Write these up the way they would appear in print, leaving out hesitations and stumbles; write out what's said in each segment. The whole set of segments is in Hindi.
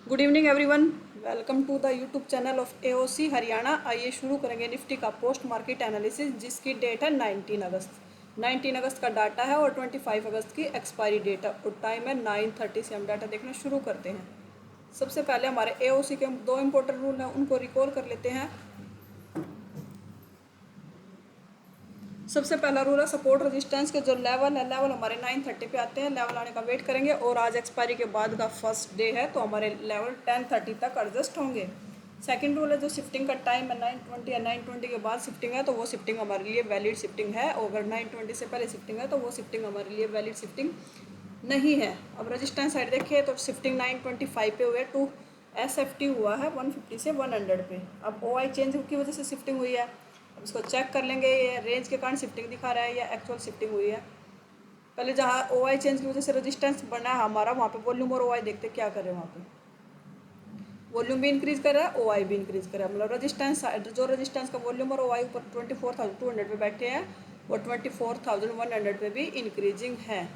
Good evening everyone. Welcome to the YouTube channel of AOC Haryana. आइए शुरू करेंगे निफ्टी का पोस्ट मार्केट एनालिसिस, जिसकी डेट है 19 अगस्त। 19 अगस्त का डाटा है और 25 अगस्त की एक्सपायरी डेट है और टाइम है 9:30 से हम डाटा देखना शुरू करते हैं। सबसे पहले हमारे एओसी के दो इंपॉर्टेंट रूल हैं, उनको रिकॉल कर लेते हैं। सबसे पहला रूल है सपोर्ट रेजिस्टेंस के जो लेवल है, लेवल हमारे 9:30 पे आते हैं। लेवल आने का वेट करेंगे और आज एक्सपायरी के बाद का फर्स्ट डे है तो हमारे लेवल 10:30 तक एडजस्ट होंगे। सेकंड रूल है जो शिफ्टिंग का टाइम है 9:20 या 9:20 के बाद शिफ्टिंग है तो वो शिफ्टिंग हमारे लिए वैलिड शिफ्टिंग है, और अगर 9:20 से पहले शिफ्टिंग है तो वो शिफ्टिंग हमारे लिए वैलिड शिफ्टिंग नहीं है। अब रजिस्टेंस साइड देखिए तो शिफ्टिंग 9:25 पे हुए टू SFT हुआ है 150 से 100 पे। अब OI चेंज की वजह से शिफ्टिंग हुई है। अब इसको चेक कर लेंगे ये रेंज के कारण शिफ्टिंग दिखा रहा है या एक्चुअल शिफ्टिंग हुई है। पहले जहाँ OI चेंज की वजह से रजिस्टेंस बना है हमारा, वहाँ पे वॉल्यूम और OI देखते क्या कर रहे हैं। वहाँ पे वॉल्यूम भी इंक्रीज कर रहा है, OI भी इंक्रीज कर रहा है। मतलब रजिस्टेंस जो रजिस्टेंस का वॉल्यूम और OI ऊपर 24,200 पे बैठे हैं और 24,100 पे भी इंक्रीजिंग है।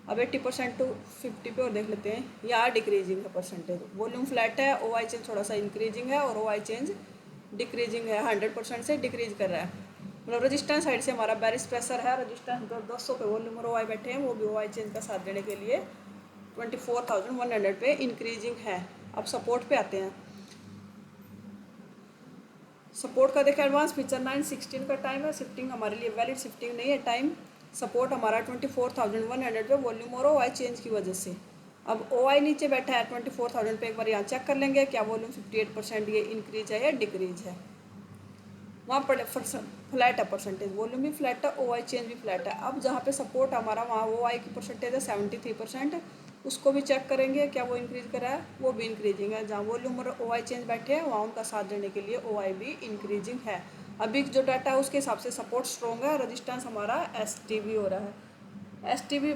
अब 80% टू 50 पे और देख लेते हैं, यहाँ डिक्रीजिंग है परसेंटेज। वॉल्यूम फ्लैट है, OI चेंज थोड़ा सा इंक्रीजिंग है और OI चेंज डिक्रीजिंग है, 100% से डिक्रीज कर रहा है। मतलब रजिस्टेंस साइड से हमारा बेरिश प्रेशर है। रजिस्टेंस 200 पे वॉल्यूम और OI बैठे हैं, वो भी OI चेंज का साथ देने के लिए 24,100 पे इंक्रीजिंग है। अब सपोर्ट पे आते हैं। सपोर्ट का देखें एडवांस फीचर 9:16 का टाइम है। शिफ्टिंग हमारे लिए वैलिड शिफ्टिंग नहीं है टाइम। सपोर्ट हमारा 24,100 पे वॉल्यूम और OI चेंज की वजह से। अब OI नीचे बैठा है 24,000 पे, एक बार यहाँ चेक कर लेंगे क्या वॉल्यूम 58% ये इंक्रीज है या डिक्रीज है। वहाँ पर फ्लैट है परसेंटेज, वॉल्यूम भी फ्लैट है, OI चेंज भी फ्लैट है। अब जहाँ पे सपोर्ट हमारा वहाँ OI की परसेंटेज है 73%, उसको भी चेक करेंगे क्या वो इंक्रीज करा है, वो भी इंक्रीजिंग है। जहाँ वॉल्यूम और OI चेंज बैठे हैं वहाँ उनका साथ देने के लिए OI भी इंक्रीजिंग है। अभी जो डाटा है उसके हिसाब से सपोर्ट स्ट्रॉन्ग है, रजिस्टेंस हमारा STB हो रहा है। STB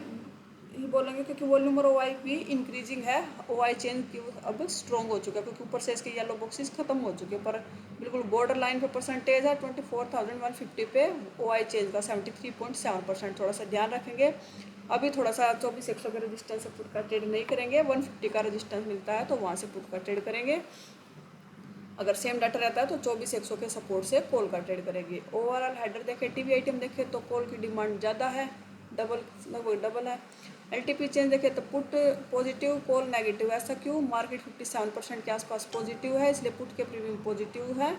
ही बोलेंगे क्योंकि वॉल्यूम और OI भी इंक्रीजिंग है। OI चेंज की अब स्ट्रॉन्ग हो चुका है क्योंकि ऊपर से इसके येलो बॉक्सेस खत्म हो चुके हैं, पर बिल्कुल बॉर्डर लाइन पे परसेंटेज है 24,150 पे। OI चेंज का 73.7%, थोड़ा सा ध्यान रखेंगे। अभी थोड़ा सा 24,100 के रजिस्टेंस से पुट का ट्रेड नहीं करेंगे, 150 का रजिस्टेंस मिलता है तो वहाँ से पुट का ट्रेड करेंगे। अगर सेम डाटा रहता है तो 24,100 के सपोर्ट से कॉल का ट्रेड करेगी। ओवरऑल हेडर देखें, टीवी आइटम देखें तो कॉल की डिमांड ज़्यादा है, लगभग डबल है। LTP चेंज देखें तो पुट पॉजिटिव, कॉल नेगेटिव। ऐसा क्यों? मार्केट 57% के आसपास पॉजिटिव है, इसलिए पुट के प्रीमियम पॉजिटिव है,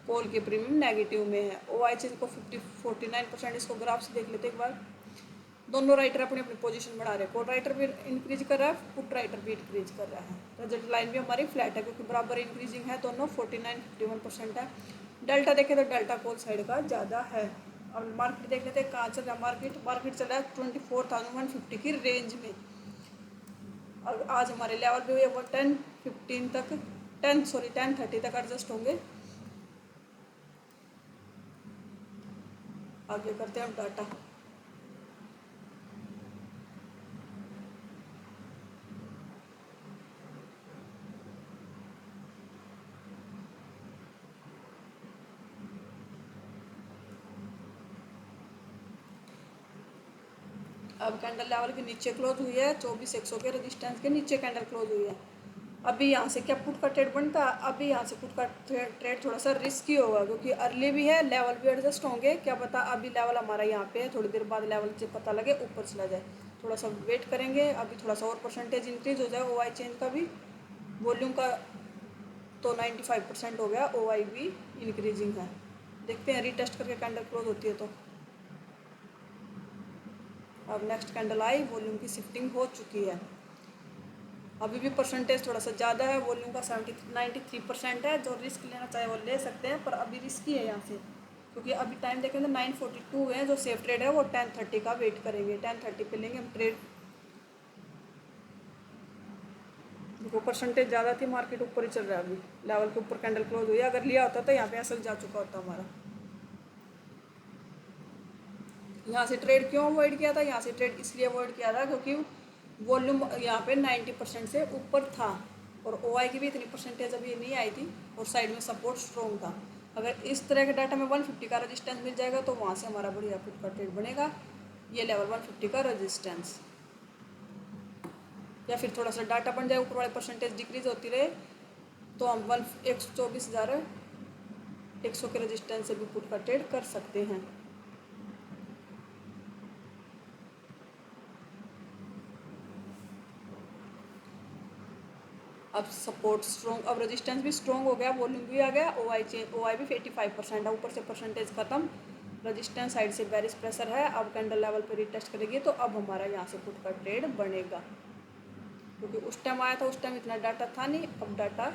कॉल के प्रीमियम नेगेटिव में है। OI चेंज को 49%, इसको ग्राफ से देख लेते एक बार। दोनों राइटर अपनी अपनी पोजीशन बढ़ा रहे हैं। कॉल राइटर भी इंक्रीज कर रहा है, पुट राइटर भी इंक्रीज कर रहा है। रिजल्ट लाइन भी हमारी फ्लैट है क्योंकि बराबर इंक्रीजिंग है दोनों, 49-51% है। डेल्टा देखें तो डेल्टा कॉल साइड का ज़्यादा है। अब मार्केट देख लेते हैं कहाँ चल रहा है। मार्केट चल रहा है 24,150 की रेंज में। और आज हमारे लेवल भी हुए वो 10:30 तक एडजस्ट होंगे। आगे करते हैं हम डाटा। अब कैंडल लेवल के नीचे क्लोज हुई है, 24,100 के रजिस्टेंस के नीचे कैंडल क्लोज हुई है। अभी यहाँ से क्या पुट का ट्रेड बनता? अभी यहाँ से पुट का ट्रेड थोड़ा सा रिस्की होगा क्योंकि अर्ली भी है, लेवल भी एडजस्ट होंगे। क्या पता अभी लेवल हमारा यहाँ पे है, थोड़ी देर बाद लेवल से पता लगे ऊपर चला जाए। थोड़ा सा वेट करेंगे, अभी थोड़ा सा और परसेंटेज इंक्रीज हो जाए OI चेंज का भी। वॉल्यूम का तो 95% हो गया, OI भी इंक्रीजिंग है। देखते हैं रीटेस्ट करके कैंडल क्लोज होती है तो। अब नेक्स्ट कैंडल आई, वॉल्यूम की शिफ्टिंग हो चुकी है। अभी भी परसेंटेज थोड़ा सा ज़्यादा है, वॉल्यूम का 93% है। जो रिस्क लेना चाहे वो ले सकते हैं, पर अभी रिस्की है यहाँ से क्योंकि अभी टाइम देखें तो 9:42 है। जो सेफ ट्रेड है वो 10:30 का वेट करेंगे, 10:30 पे लेंगे हम ट्रेड। देखो परसेंटेज ज़्यादा थी, मार्केट ऊपर ही चल रहा है। अभी लेवल के ऊपर कैंडल क्लोज हुई है, अगर लिया होता तो यहाँ पे असल जा चुका होता हमारा। यहाँ से ट्रेड क्यों अवॉइड किया था? यहाँ से ट्रेड इसलिए अवॉइड किया था क्योंकि वॉल्यूम यहाँ पे 90% से ऊपर था और OI की भी इतनी परसेंटेज अभी नहीं आई थी और साइड में सपोर्ट स्ट्रॉन्ग था। अगर इस तरह के डाटा में 150 का रजिस्टेंस मिल जाएगा तो वहाँ से हमारा बढ़िया पुट का ट्रेड बनेगा। ये लेवल 150 का रजिस्टेंस। या फिर थोड़ा सा डाटा बन जाए, ऊपर वाले परसेंटेज डिक्रीज होती रहे, तो हम 124,100 के रेजिस्टेंस से भी पुट का ट्रेड कर सकते हैं। अब सपोर्ट स्ट्रॉन्ग, अब रेजिस्टेंस भी स्ट्रॉन्ग हो गया, वॉल्यूम भी आ गया, ओ आई भी 85% है, ऊपर से परसेंटेज खत्म, रेजिस्टेंस साइड से बेरिश प्रेशर है। अब कैंडल लेवल पे रिटेस्ट करेगी तो अब हमारा यहाँ से पुट का ट्रेड बनेगा, क्योंकि उस टाइम आया था, उस टाइम इतना डाटा था नहीं, अब डाटा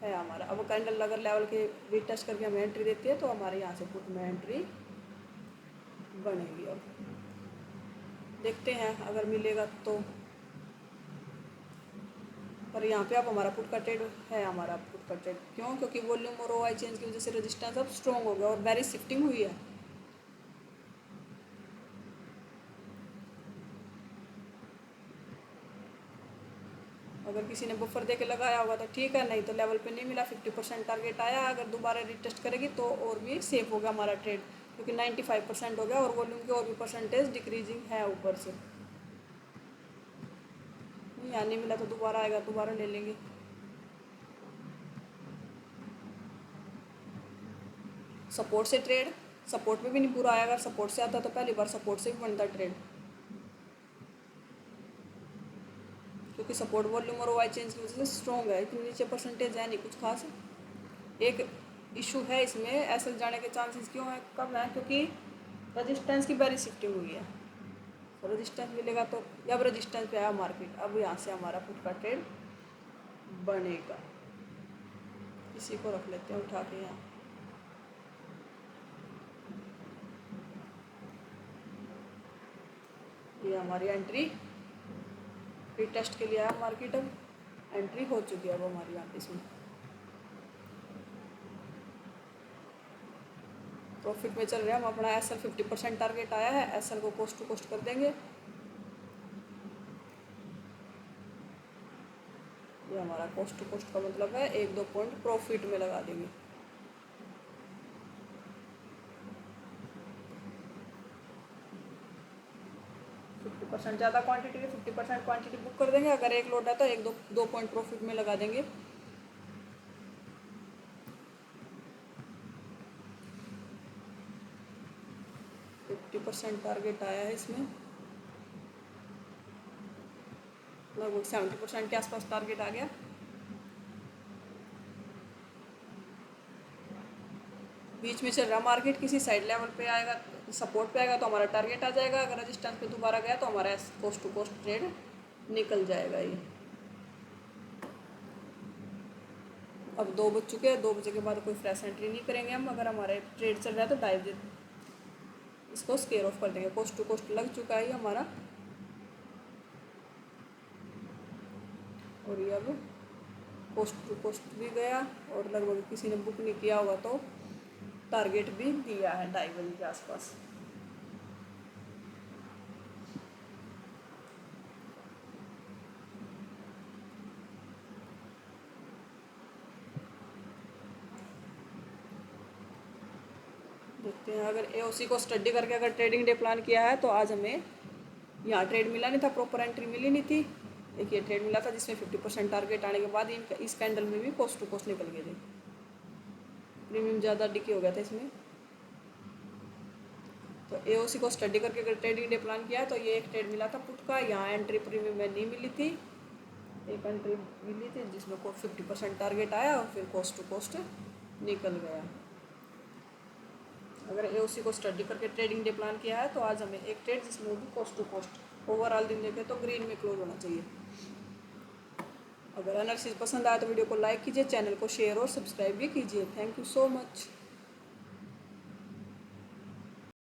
है हमारा। अब कैंडल अगर लेवल के रिटेस्ट करके हमें एंट्री देती है तो हमारे यहाँ से पुट में एंट्री बनेगी। अब देखते हैं अगर मिलेगा तो, पर यहाँ पे अब हमारा पुट का ट्रेड है, हमारा पुट का ट्रेड क्यों, क्योंकि वॉल्यूम और ओआई चेंज की वजह से रेजिस्टेंस अब स्ट्रॉन्ग हो गया और बेरिश शिफ्टिंग हुई है। अगर किसी ने बफर दे के लगाया होगा तो ठीक है, नहीं तो लेवल पे नहीं मिला, 50% टारगेट आया, अगर दोबारा रिटेस्ट करेगी तो और भी सेफ होगा हमारा ट्रेड, क्योंकि 95% हो गया और वॉल्यूम की और भी परसेंटेज डिक्रीजिंग है ऊपर से। यहाँ नहीं मिला तो दोबारा आएगा, दोबारा ले लेंगे। सपोर्ट से ट्रेड, सपोर्ट में भी नहीं पूरा आया, अगर सपोर्ट से आता तो पहली बार सपोर्ट से भी बनता ट्रेड, क्योंकि सपोर्ट वॉल्यूम और वाई चेंज की वजह से स्ट्रॉन्ग है, इतनी नीचे परसेंटेज है नहीं कुछ खास। एक इशू है इसमें, ऐसे जाने के चांसेस क्यों है, कब है, क्योंकि रजिस्टेंस की बेरिश शिफ्टिंग हुई है, तो रजिस्टेंस मिलेगा तो, अब रजिस्टेंस पे आया मार्केट, अब यहाँ से हमारा पुट का ट्रेड बनेगा। इसी को रख लेते हैं उठा के यहाँ, ये हमारी एंट्री रीटेस्ट के लिए आया मार्केट, अब एंट्री हो चुकी है अब हमारी यहाँ पे इसमें। प्रॉफिट में चल रहे हैं हम, अपना एसएल 50% टारगेट आया है, एसएल को कोस्ट टू कोस्ट कर देंगे। ये हमारा कोस्ट टू कोस्ट का मतलब है 1-2 पॉइंट प्रॉफिट में लगा देंगे। % ज़्यादा क्वांटिटी है, 50% क्वांटिटी बुक कर देंगे, अगर एक लोड है तो 1-2 पॉइंट प्रॉफिट में लगा देंगे। % टारगेट आया है इसमें, लगभग 70% के आसपास टारगेट आ गया। बीच में चल रहा मार्केट, किसी साइड लेवल पे आएगा, सपोर्ट पे आएगा तो हमारा टारगेट आ जाएगा, अगर रेजिस्टेंस पे दोबारा गया तो हमारा कोस्ट टू कोस्ट ट्रेड निकल जाएगा। ये अब 2 बज चुके हैं, 2 बजे के बाद कोई फ्रेश एंट्री नहीं करेंगे हम, अगर हमारे ट्रेड चल रहा है तो डाइव इसको स्केयर ऑफ कर देंगे। कोस्ट टू कोस्ट लग चुका है हमारा, और ये अब कोस्ट टू कोस्ट भी गया, और लगभग किसी ने बुक नहीं किया होगा तो टारगेट भी दिया है 2:30 बजे के आसपास। देखते हैं, अगर एओसी को स्टडी करके अगर ट्रेडिंग डे प्लान किया है तो आज हमें यहाँ ट्रेड मिला नहीं था, प्रॉपर एंट्री मिली नहीं थी। एक ये ट्रेड मिला था जिसमें 50% टारगेट आने के बाद इस कैंडल में भी कोस्ट टू कोस्ट निकल गए थे, प्रीमियम ज़्यादा डिके हो गया था इसमें। तो एओसी को स्टडी करके अगर ट्रेडिंग डे प्लान किया है तो ये एक ट्रेड मिला था पुट का, यहाँ एंट्री प्रीमियम में नहीं मिली थी, एक एंट्री मिली थी जिसमें 50% टारगेट आया और फिर कोस्ट टू कोस्ट निकल गया। अगर एओसी को स्टडी करके ट्रेडिंग डे प्लान किया है तो आज हमें एक ट्रेड जिसमें भी कोस्ट टू कोस्ट ओवरऑल दिन देखें तो ग्रीन में क्लोज होना चाहिए। अगर एनालिसिस पसंद आया तो वीडियो को लाइक कीजिए, चैनल को शेयर और सब्सक्राइब भी कीजिए। Thank you so much.